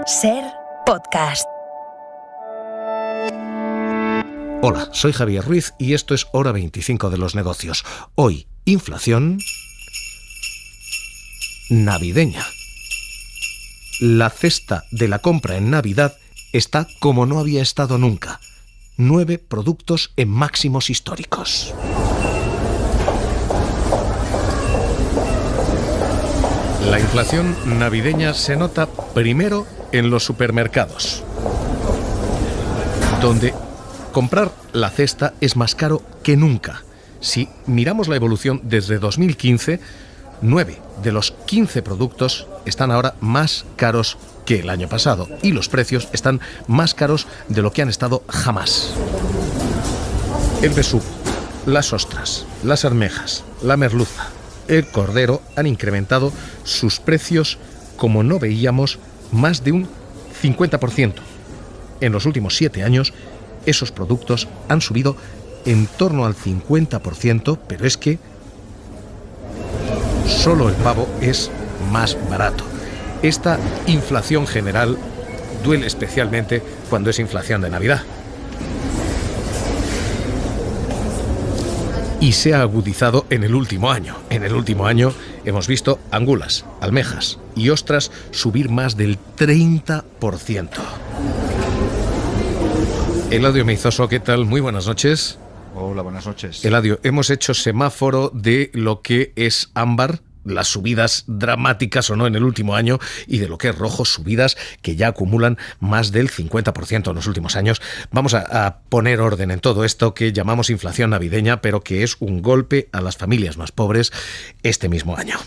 SER Podcast. Hola, soy Javier Ruiz y esto es Hora 25 de los negocios. Hoy, inflación navideña. La cesta de la compra en Navidad está como no había estado nunca. 9 productos en máximos históricos. La inflación navideña se nota primero en los supermercados, donde comprar la cesta es más caro que nunca. Si miramos la evolución desde 2015, 9 de los 15 productos están ahora más caros que el año pasado y los precios están más caros de lo que han estado jamás. El besugo, las ostras, las almejas, la merluza, el cordero han incrementado sus precios como no veíamos más de un 50%. En los últimos 7 años, esos productos han subido en torno al 50%, pero es que solo el pavo es más barato. Esta inflación general duele especialmente cuando es inflación de Navidad. Y se ha agudizado en el último año. En el último año hemos visto angulas, almejas y ostras subir más del 30%. Eladio Meizoso, ¿qué tal? Muy buenas noches. Hola, buenas noches. Eladio, hemos hecho semáforo de lo que es ámbar, las subidas dramáticas o no en el último año, y de lo que es rojo, subidas que ya acumulan más del 50% en los últimos años. Vamos a poner orden en todo esto que llamamos inflación navideña, pero que es un golpe a las familias más pobres este mismo año.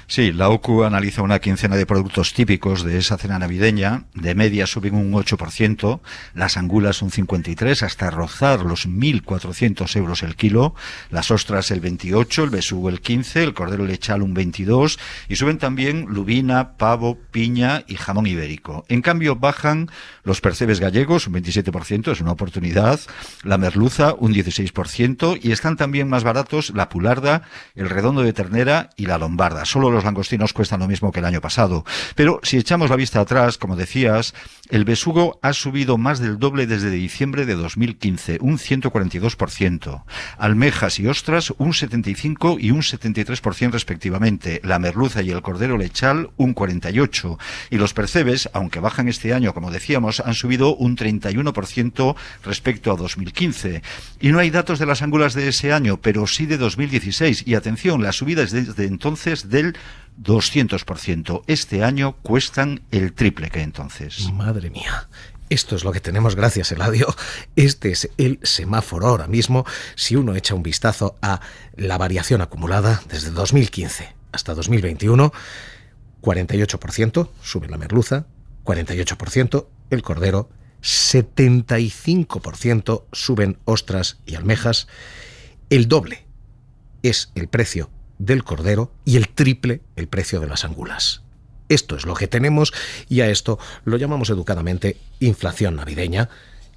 Sí, la OCU analiza una quincena de productos típicos de esa cena navideña. De media suben un 8%, las angulas un 53%, hasta rozar los 1.400 euros el kilo, las ostras el 28%, el besugo el 15%, el cordero lechal un 22%, y suben también lubina, pavo, piña y jamón ibérico. En cambio bajan los percebes gallegos un 27%, es una oportunidad, la merluza un 16%, y están también más baratos la pularda, el redondo de ternera y la lombarda. Solo los langostinos cuestan lo mismo que el año pasado. Pero si echamos la vista atrás, como decías, el besugo ha subido más del doble desde diciembre de 2015, un 142%. Almejas y ostras un 75% y un 73% respectivamente. La merluza y el cordero lechal un 48%. Y los percebes, aunque bajan este año, como decíamos, han subido un 31% respecto a 2015. Y no hay datos de las angulas de ese año, pero sí de 2016. Y atención, la subida es desde entonces del 200%. Este año cuestan el triple que entonces. Madre mía. Esto es lo que tenemos, gracias Eladio. Este es el semáforo ahora mismo. Si uno echa un vistazo a la variación acumulada desde 2015 hasta 2021, 48% sube la merluza, 48% el cordero, 75% suben ostras y almejas, el doble es el precio del cordero y el triple el precio de las angulas. Esto es lo que tenemos y a esto lo llamamos educadamente inflación navideña.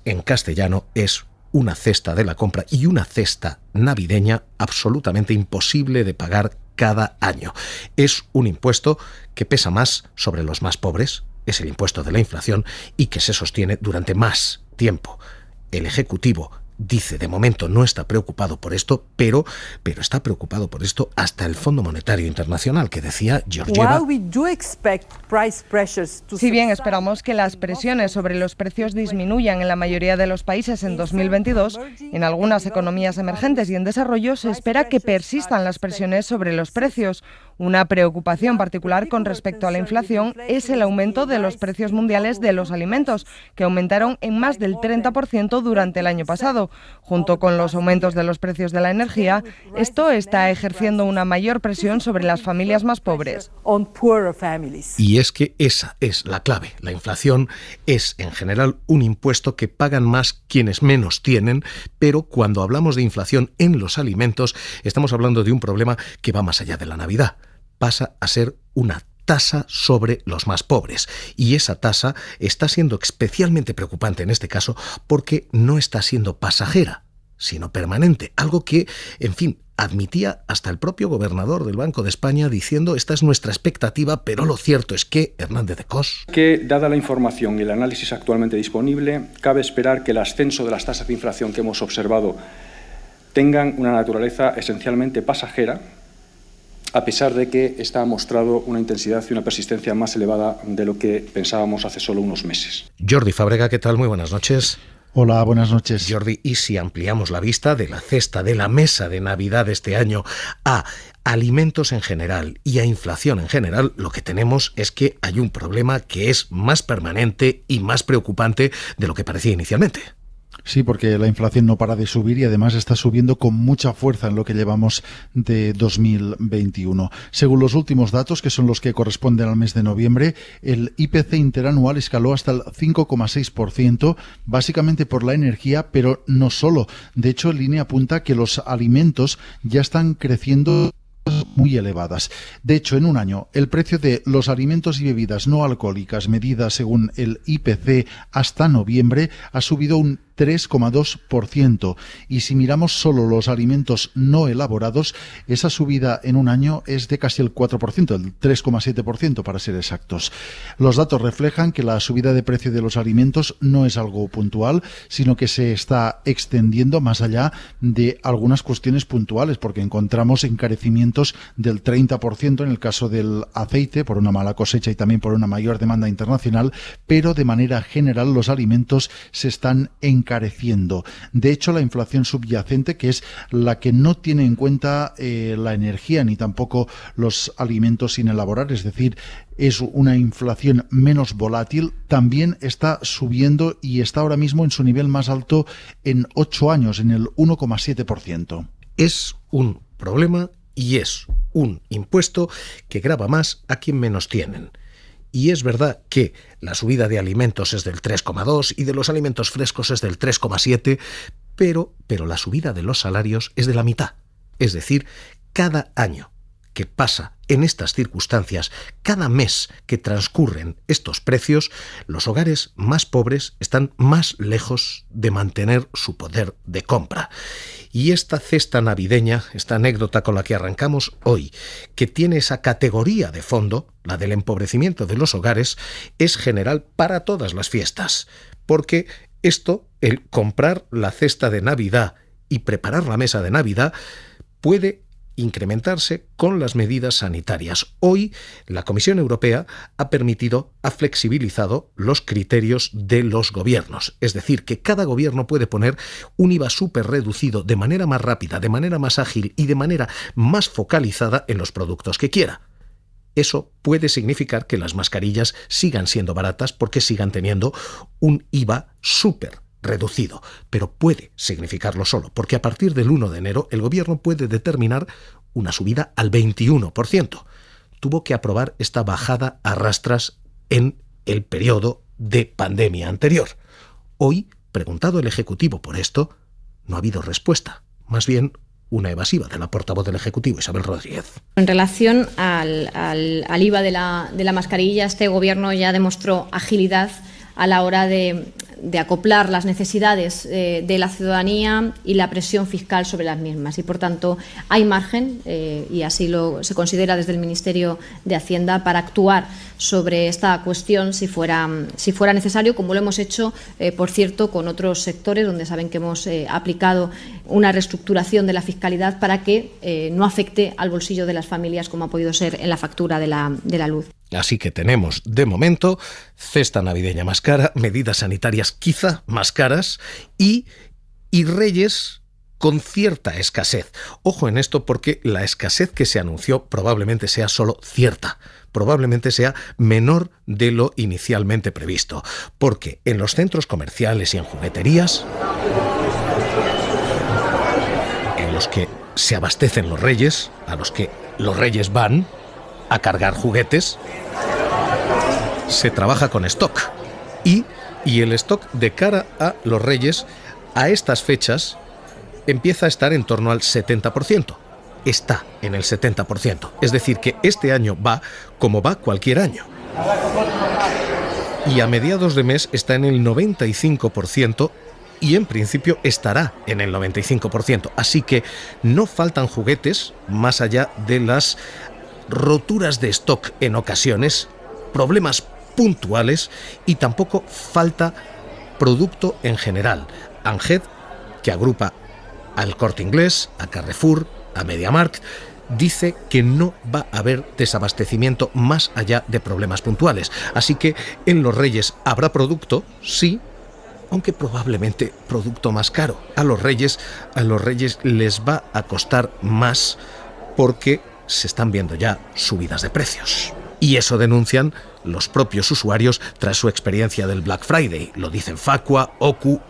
En castellano es una cesta de la compra y una cesta navideña absolutamente imposible de pagar cada año. Es un impuesto que pesa más sobre los más pobres, es el impuesto de la inflación, y que se sostiene durante más tiempo. El Ejecutivo dice, de momento no está preocupado por esto, pero está preocupado por esto hasta el Fondo Monetario Internacional, que decía Georgieva. Si bien esperamos que las presiones sobre los precios disminuyan en la mayoría de los países en 2022, en algunas economías emergentes y en desarrollo se espera que persistan las presiones sobre los precios. Una preocupación particular con respecto a la inflación es el aumento de los precios mundiales de los alimentos, que aumentaron en más del 30% durante el año pasado. Junto con los aumentos de los precios de la energía, esto está ejerciendo una mayor presión sobre las familias más pobres. Y es que esa es la clave. La inflación es, en general, un impuesto que pagan más quienes menos tienen, pero cuando hablamos de inflación en los alimentos, estamos hablando de un problema que va más allá de la Navidad. Pasa a ser una tasa sobre los más pobres. Y esa tasa está siendo especialmente preocupante en este caso porque no está siendo pasajera, sino permanente, algo que, en fin, admitía hasta el propio gobernador del Banco de España diciendo esta es nuestra expectativa, pero lo cierto es que, Hernández de Cos... Que, dada la información y el análisis actualmente disponible, cabe esperar que el ascenso de las tasas de inflación que hemos observado tengan una naturaleza esencialmente pasajera, a pesar de que esta ha mostrado una intensidad y una persistencia más elevada de lo que pensábamos hace solo unos meses. Jordi Fábrega, ¿qué tal? Muy buenas noches. Hola, buenas noches. Jordi, ¿y si ampliamos la vista de la cesta, de la mesa de Navidad de este año a alimentos en general y a inflación en general, lo que tenemos es que hay un problema que es más permanente y más preocupante de lo que parecía inicialmente? Sí, porque la inflación no para de subir y además está subiendo con mucha fuerza en lo que llevamos de 2021. Según los últimos datos, que son los que corresponden al mes de noviembre, el IPC interanual escaló hasta el 5,6%, básicamente por la energía, pero no solo. De hecho, el INE apunta que los alimentos ya están creciendo muy elevadas. De hecho, en un año, el precio de los alimentos y bebidas no alcohólicas medidas según el IPC hasta noviembre ha subido un 3,2%. Y si miramos solo los alimentos no elaborados, esa subida en un año es de casi el 4%, el 3,7% para ser exactos. Los datos reflejan que la subida de precio de los alimentos no es algo puntual, sino que se está extendiendo más allá de algunas cuestiones puntuales, porque encontramos encarecimientos del 30% en el caso del aceite, por una mala cosecha y también por una mayor demanda internacional, pero de manera general los alimentos se están encareciendo. De hecho, la inflación subyacente, que es la que no tiene en cuenta la energía ni tampoco los alimentos sin elaborar, es decir, es una inflación menos volátil, también está subiendo y está ahora mismo en su nivel más alto en 8 años, en el 1,7%. Es un problema y es un impuesto que grava más a quien menos tienen. Y es verdad que la subida de alimentos es del 3,2 y de los alimentos frescos es del 3,7, pero la subida de los salarios es de la mitad. Es decir, cada año que pasa en estas circunstancias, cada mes que transcurren estos precios, los hogares más pobres están más lejos de mantener su poder de compra. Y esta cesta navideña, esta anécdota con la que arrancamos hoy, que tiene esa categoría de fondo, la del empobrecimiento de los hogares, es general para todas las fiestas. Porque esto, el comprar la cesta de Navidad y preparar la mesa de Navidad, puede incrementarse con las medidas sanitarias. Hoy, la Comisión Europea ha flexibilizado los criterios de los gobiernos. Es decir, que cada gobierno puede poner un IVA súper reducido de manera más rápida, de manera más ágil y de manera más focalizada en los productos que quiera. Eso puede significar que las mascarillas sigan siendo baratas porque sigan teniendo un IVA súper reducido, pero puede significarlo solo, porque a partir del 1 de enero el gobierno puede determinar una subida al 21%. Tuvo que aprobar esta bajada a rastras en el periodo de pandemia anterior. Hoy, preguntado el Ejecutivo por esto, no ha habido respuesta, más bien una evasiva de la portavoz del Ejecutivo, Isabel Rodríguez. En relación al IVA de la mascarilla, este gobierno ya demostró agilidad a la hora de acoplar las necesidades de la ciudadanía y la presión fiscal sobre las mismas. Y, por tanto, hay margen, y así se considera desde el Ministerio de Hacienda, para actuar sobre esta cuestión si fuera necesario, como lo hemos hecho, por cierto, con otros sectores donde saben que hemos aplicado una reestructuración de la fiscalidad para que no afecte al bolsillo de las familias, como ha podido ser en la factura de la luz. Así que tenemos, de momento, cesta navideña más cara, medidas sanitarias quizá más caras y Reyes con cierta escasez. Ojo en esto, porque la escasez que se anunció probablemente sea solo cierta, probablemente sea menor de lo inicialmente previsto, porque en los centros comerciales y en jugueterías, en los que se abastecen los Reyes, a los que los Reyes van a cargar juguetes, se trabaja con stock. Y el stock de cara a los Reyes a estas fechas empieza a estar en torno al 70%. Está en el 70%. Es decir, que este año va como va cualquier año. Y a mediados de mes está en el 95% y en principio estará en el 95%. Así que no faltan juguetes más allá de las roturas de stock en ocasiones, problemas puntuales, y tampoco falta producto en general. ANGED, que agrupa al Corte Inglés, a Carrefour, a MediaMarkt, dice que no va a haber desabastecimiento más allá de problemas puntuales. Así que en los Reyes habrá producto, sí, aunque probablemente producto más caro. A los Reyes les va a costar más porque se están viendo ya subidas de precios. Y eso denuncian los propios usuarios tras su experiencia del Black Friday. Lo dicen Facua, OCU.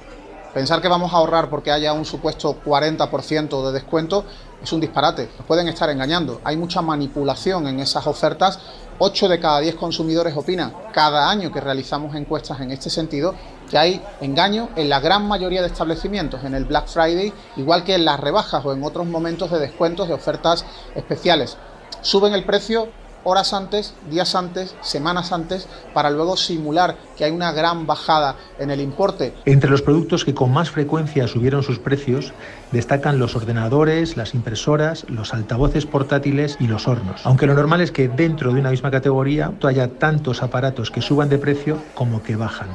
Pensar que vamos a ahorrar porque haya un supuesto 40% de descuento es un disparate. Nos pueden estar engañando. Hay mucha manipulación en esas ofertas. 8 de cada 10 consumidores opinan, cada año que realizamos encuestas en este sentido, que hay engaño en la gran mayoría de establecimientos en el Black Friday, igual que en las rebajas o en otros momentos de descuentos, de ofertas especiales. Suben el precio horas antes, días antes, semanas antes, para luego simular que hay una gran bajada en el importe. Entre los productos que con más frecuencia subieron sus precios destacan los ordenadores, las impresoras, los altavoces portátiles y los hornos. Aunque lo normal es que dentro de una misma categoría haya tantos aparatos que suban de precio como que bajan.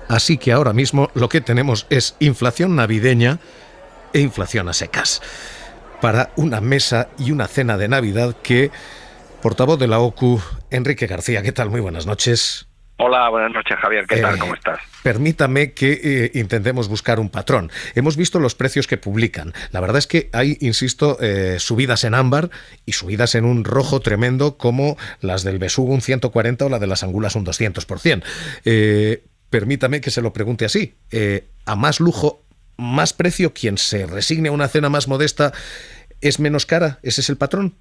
Así que ahora mismo lo que tenemos es inflación navideña e inflación a secas. Para una mesa y una cena de Navidad que... Portavoz de la OCU, Enrique García, ¿qué tal? Muy buenas noches. Hola, buenas noches, Javier. ¿Qué tal? ¿Cómo estás? Permítame que intentemos buscar un patrón. Hemos visto los precios que publican. La verdad es que hay, insisto, subidas en ámbar y subidas en un rojo tremendo, como las del besugo un 140 o la de las angulas un 200%. Permítame que se lo pregunte así. A más lujo, más precio, quien se resigne a una cena más modesta es menos cara. ¿Ese es el patrón?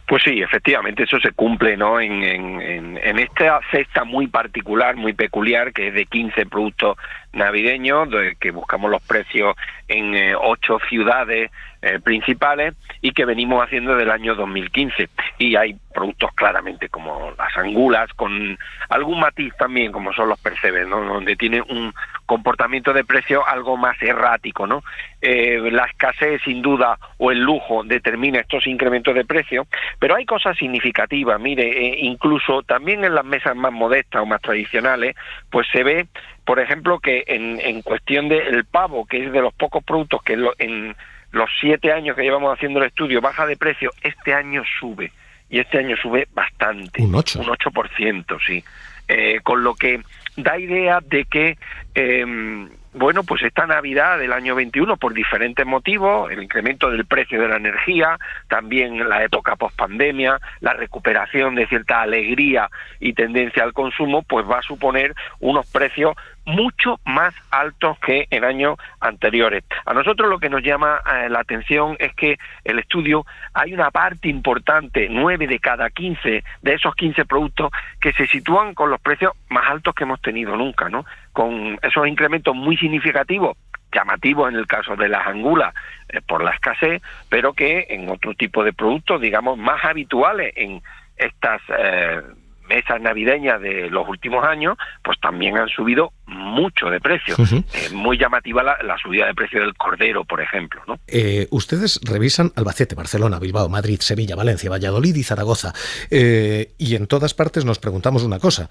Pues sí, efectivamente, eso se cumple, ¿no? En esta cesta muy particular, muy peculiar, que es de 15 productos navideños, de que buscamos los precios en 8 ciudades principales y que venimos haciendo desde el año 2015. Y hay productos claramente como las angulas, con algún matiz también, como son los percebes, ¿no? Donde tiene un comportamiento de precio algo más errático, ¿no? La escasez, sin duda, o el lujo determina estos incrementos de precio, pero hay cosas significativas. Mire, incluso también en las mesas más modestas o más tradicionales, pues se ve, por ejemplo, que en cuestión del pavo, que es de los pocos productos que en los 7 años que llevamos haciendo el estudio baja de precio, este año sube, y este año sube bastante. Un 8%. Un 8%, sí. Con lo que da idea de que, bueno, pues esta Navidad del año 21, por diferentes motivos, el incremento del precio de la energía, también la época post-pandemia, la recuperación de cierta alegría y tendencia al consumo, pues va a suponer unos precios mucho más altos que en años anteriores. A nosotros lo que nos llama la atención es que el estudio, hay una parte importante, 9 de cada 15 de esos 15 productos, que se sitúan con los precios más altos que hemos tenido nunca, ¿no? Con esos incrementos muy significativos, llamativos en el caso de las angulas por la escasez, pero que en otro tipo de productos, digamos, más habituales en estas mesas navideñas de los últimos años, pues también han subido mucho de precio. Muy llamativa la subida de precio del cordero, por ejemplo, ¿no? Ustedes revisan Albacete, Barcelona, Bilbao, Madrid, Sevilla, Valencia, Valladolid y Zaragoza. Y en todas partes nos preguntamos una cosa.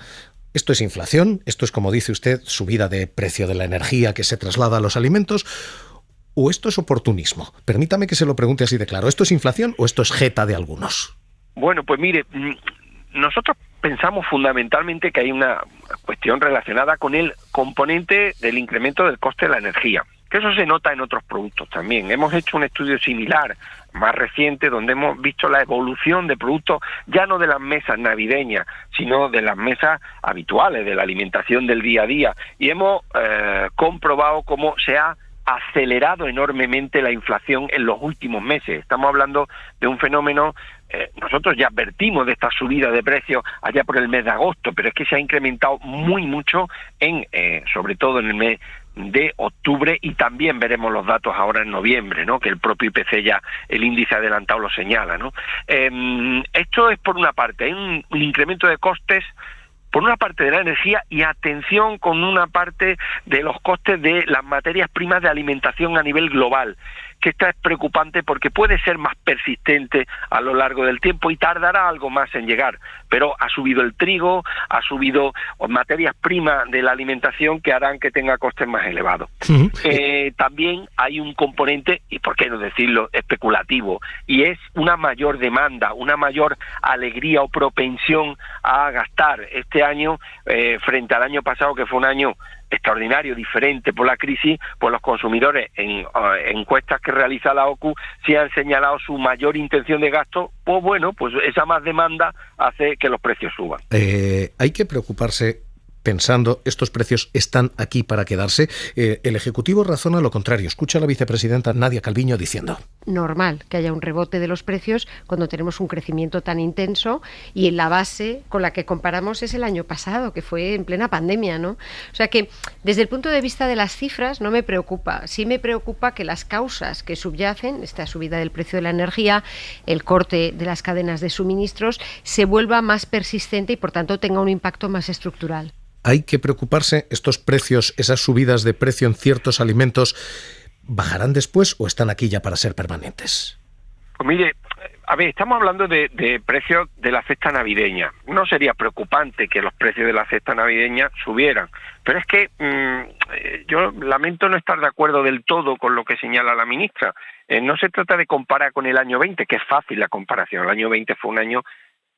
¿Esto es inflación? ¿Esto es, como dice usted, subida de precio de la energía que se traslada a los alimentos? ¿O esto es oportunismo? Permítame que se lo pregunte así de claro. ¿Esto es inflación o esto es jeta de algunos? Bueno, pues mire, nosotros pensamos fundamentalmente que hay una cuestión relacionada con el componente del incremento del coste de la energía, que eso se nota en otros productos también. Hemos hecho un estudio similar, más reciente, donde hemos visto la evolución de productos, ya no de las mesas navideñas, sino de las mesas habituales, de la alimentación del día a día, y hemos comprobado cómo se ha acelerado enormemente la inflación en los últimos meses. Estamos hablando de un fenómeno, nosotros ya advertimos de esta subida de precios allá por el mes de agosto, pero es que se ha incrementado muy mucho sobre todo en el mes de octubre, y también veremos los datos ahora en noviembre, ¿no? Que el propio IPC ya, el índice adelantado lo señala, ¿no? Esto es por una parte, hay un incremento de costes por una parte de la energía y atención con una parte de los costes de las materias primas de alimentación a nivel global, que esta es preocupante porque puede ser más persistente a lo largo del tiempo y tardará algo más en llegar, pero ha subido el trigo, ha subido materias primas de la alimentación que harán que tenga costes más elevados. También hay un componente, y por qué no decirlo, especulativo, y es una mayor demanda, una mayor alegría o propensión a gastar este año frente al año pasado, que fue un año extraordinario, diferente por la crisis. Pues los consumidores en encuestas que realiza la OCU sí han señalado su mayor intención de gasto. Pues bueno, pues esa más demanda hace que los precios suban. Hay que preocuparse pensando, estos precios están aquí para quedarse. El Ejecutivo razona lo contrario. Escucha a la vicepresidenta Nadia Calviño diciendo: normal que haya un rebote de los precios cuando tenemos un crecimiento tan intenso y la base con la que comparamos es el año pasado, que fue en plena pandemia, ¿no? O sea que desde el punto de vista de las cifras no me preocupa. Sí me preocupa que las causas que subyacen, esta subida del precio de la energía, el corte de las cadenas de suministros, se vuelva más persistente y por tanto tenga un impacto más estructural. Hay que preocuparse, estos precios, esas subidas de precio en ciertos alimentos, ¿bajarán después o están aquí ya para ser permanentes? Pues mire, a ver, estamos hablando de precios de la cesta navideña. No sería preocupante que los precios de la cesta navideña subieran, pero es que yo lamento no estar de acuerdo del todo con lo que señala la ministra. No se trata de comparar con el año 20, que es fácil la comparación. El año 20 fue un año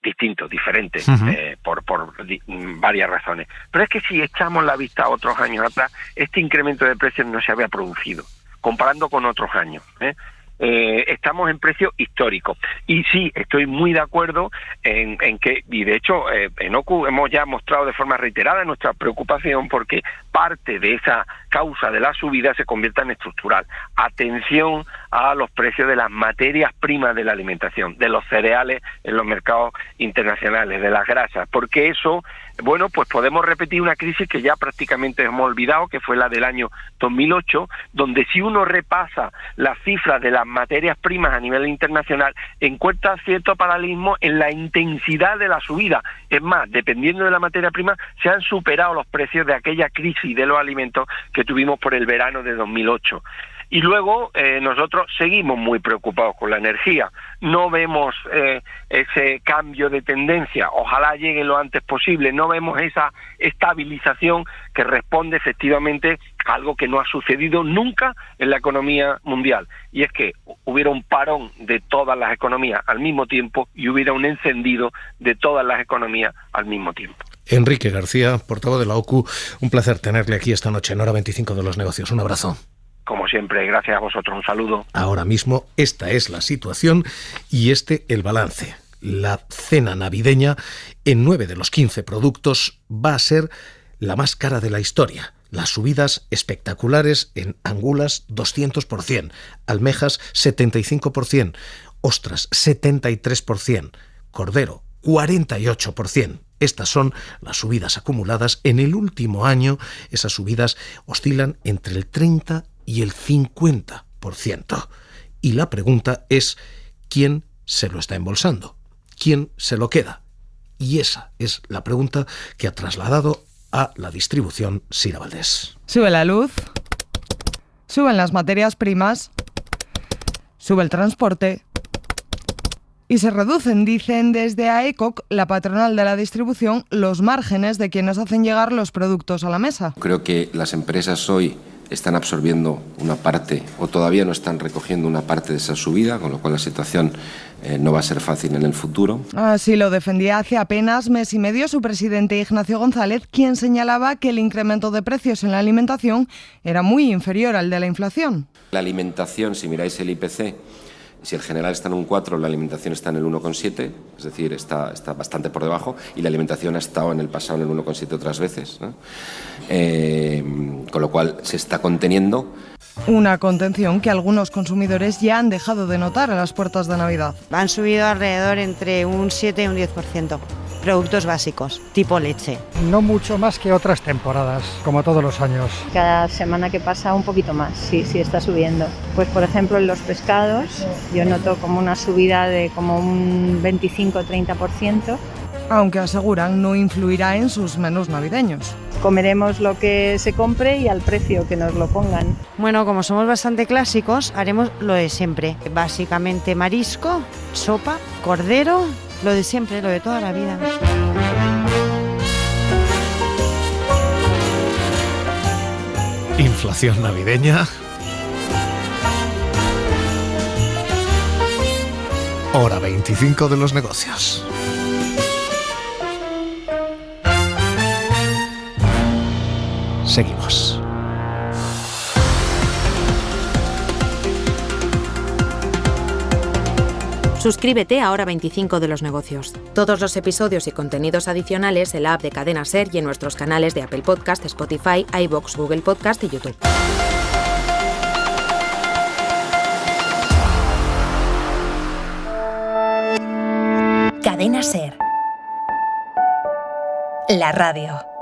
distinto, diferente, por varias razones. Pero es que si echamos la vista a otros años atrás, este incremento de precios no se había producido, comparando con otros años. Estamos en precios históricos. Y sí, estoy muy de acuerdo en que, y de hecho, en OCU hemos ya mostrado de forma reiterada nuestra preocupación porque parte de esa causa de la subida se convierta en estructural. Atención a los precios de las materias primas de la alimentación, de los cereales en los mercados internacionales, de las grasas, porque eso, bueno, pues podemos repetir una crisis que ya prácticamente hemos olvidado, que fue la del año 2008, donde si uno repasa las cifras de las materias primas a nivel internacional, encuentra cierto paralelismo en la intensidad de la subida. Es más, dependiendo de la materia prima, se han superado los precios de aquella crisis de los alimentos que tuvimos por el verano de 2008. Y luego nosotros seguimos muy preocupados con la energía. No vemos ese cambio de tendencia. Ojalá llegue lo antes posible. No vemos esa estabilización que responde efectivamente a algo que no ha sucedido nunca en la economía mundial. Y es que hubiera un parón de todas las economías al mismo tiempo y hubiera un encendido de todas las economías al mismo tiempo. Enrique García, portavoz de la OCU, un placer tenerle aquí esta noche en Hora 25 de los Negocios. Un abrazo. Como siempre, gracias a vosotros, un saludo. Ahora mismo esta es la situación y el balance. La cena navideña en 9 de los 15 productos va a ser la más cara de la historia. Las subidas espectaculares en angulas 200%, almejas 75%, ostras 73%, cordero 48%. Estas son las subidas acumuladas en el último año. Esas subidas oscilan entre el 30 y el 50%. Y la pregunta es, ¿quién se lo está embolsando? ¿Quién se lo queda? Y esa es la pregunta que ha trasladado a la distribución Sira Valdés. Sube la luz, suben las materias primas, sube el transporte y se reducen, dicen desde AECOC, la patronal de la distribución, los márgenes de quienes hacen llegar los productos a la mesa. Creo que las empresas hoy están absorbiendo una parte o todavía no están recogiendo una parte de esa subida, con lo cual la situación no va a ser fácil en el futuro. Así lo defendía hace apenas mes y medio su presidente Ignacio González, quien señalaba que el incremento de precios en la alimentación era muy inferior al de la inflación. La alimentación, si miráis el IPC, si el general está en un 4, la alimentación está en el 1,7, es decir, está bastante por debajo, y la alimentación ha estado en el pasado en el 1,7 otras veces, ¿no? Con lo cual se está conteniendo. Una contención que algunos consumidores ya han dejado de notar a las puertas de Navidad. Han subido alrededor entre un 7 y un 10%. Productos básicos, tipo leche. No mucho más que otras temporadas, como todos los años. Cada semana que pasa un poquito más, sí está subiendo. Pues por ejemplo en los pescados yo noto como una subida de como un 25-30%. aunque aseguran no influirá en sus menús navideños. Comeremos lo que se compre y al precio que nos lo pongan. Bueno, como somos bastante clásicos, haremos lo de siempre. Básicamente marisco, sopa, cordero, lo de siempre, lo de toda la vida. Inflación navideña. Hora 25 de los negocios. Seguimos. Suscríbete a Hora 25 de los negocios. Todos los episodios y contenidos adicionales en la app de Cadena SER y en nuestros canales de Apple Podcast, Spotify, iVoox, Google Podcast y YouTube. Cadena SER. La radio.